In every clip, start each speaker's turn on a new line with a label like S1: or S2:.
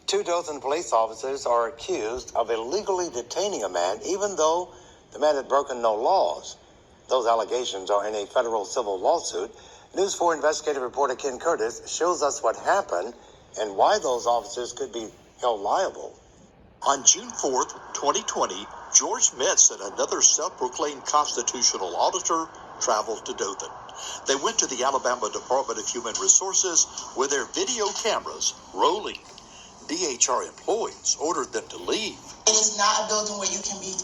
S1: Two Dothan police officers are accused of illegally detaining a man, even though the man had broken no laws. Those allegations are in a federal civil lawsuit. News 4 investigative reporter Ken Curtis shows us what happened and why those officers could be held liable.
S2: On June 4th, 2020, George Metz and another self-proclaimed constitutional auditor traveled to Dothan. They went to the Alabama Department of Human Resources with their video cameras rolling. DHR employees ordered them to leave.
S3: It is not a building where you can be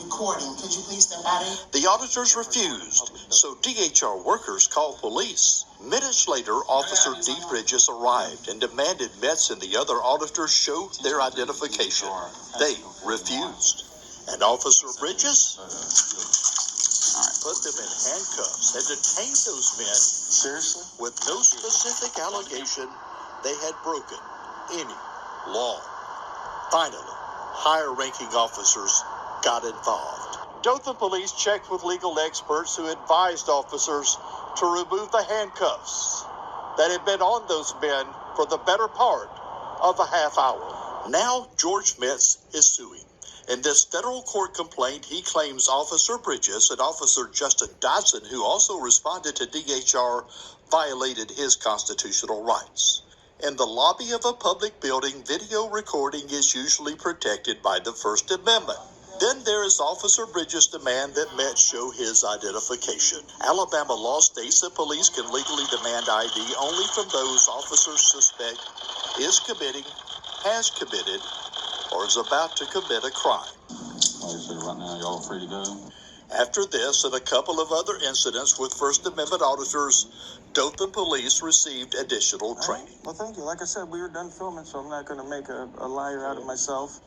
S3: recording. Could you please step out of it?
S2: The auditors refused, so DHR workers called police. Minutes later, Officer D. Bridges arrived and demanded Metz and the other auditors show their identification. They refused. And Officer Bridges put them in handcuffs and detained those men with no specific allegation they had broken any law. Finally, higher-ranking officers got involved. Dothan police checked with legal experts who advised officers to remove the handcuffs that had been on those men for the better part of a half hour. Now George Metz is suing. In this federal court complaint, he claims Officer Bridges and Officer Justin Dodson, who also responded to DHR, violated his constitutional rights. In the lobby of a public building, video recording is usually protected by the First Amendment. Then there is Officer Bridges' demand that Metz show his identification. Alabama law states that police can legally demand ID only from those officers suspect is committing, has committed, or is about to commit a crime.
S4: So right now, y'all free to go?
S2: After this and a couple of other incidents with First Amendment auditors, Dothan police received additional training.
S5: Well, thank you. Like I said, we were done filming, so I'm not going to make a liar out of myself.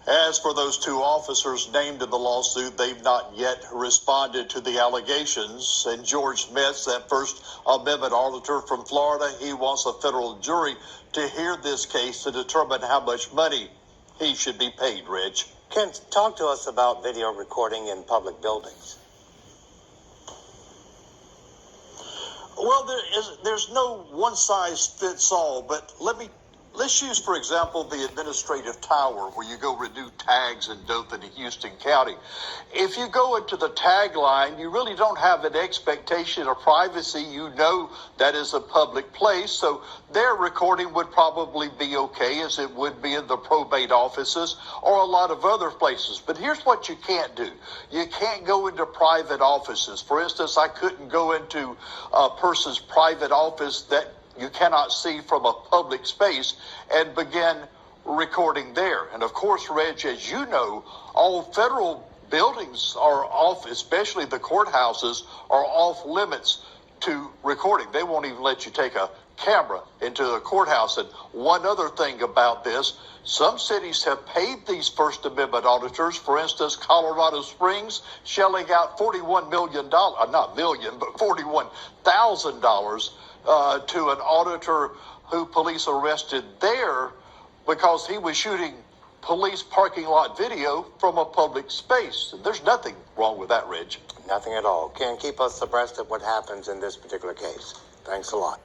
S2: As for those two officers named in the lawsuit, they've not yet responded to the allegations. And George Metz, that First Amendment auditor from Florida, he wants a federal jury to hear this case to determine how much money he should be paid, Rich.
S1: Ken, talk to us about video recording in public buildings.
S2: Well, there's no one-size-fits-all, but let's use, for example, the administrative tower where you go renew tags in Dothan and Houston County. If you go into the tag line, you really don't have an expectation of privacy. You know that is a public place, so their recording would probably be okay, as it would be in the probate offices or a lot of other places. But here's what you can't do. You can't go into private offices. For instance, I couldn't go into a person's private office that you cannot see from a public space and begin recording there. And of course, Reg, as you know, all federal buildings are off, especially the courthouses, are off limits to recording. They won't even let you take a camera into the courthouse. And one other thing about this, some cities have paid these First Amendment auditors. For instance, Colorado Springs shelling out $41 million, not million, but $41,000 to an auditor who police arrested there because he was shooting police parking lot video from a public space. And there's nothing wrong with that, Reg.
S1: Nothing at all. Ken, keep us abreast of what happens in this particular case. Thanks a lot.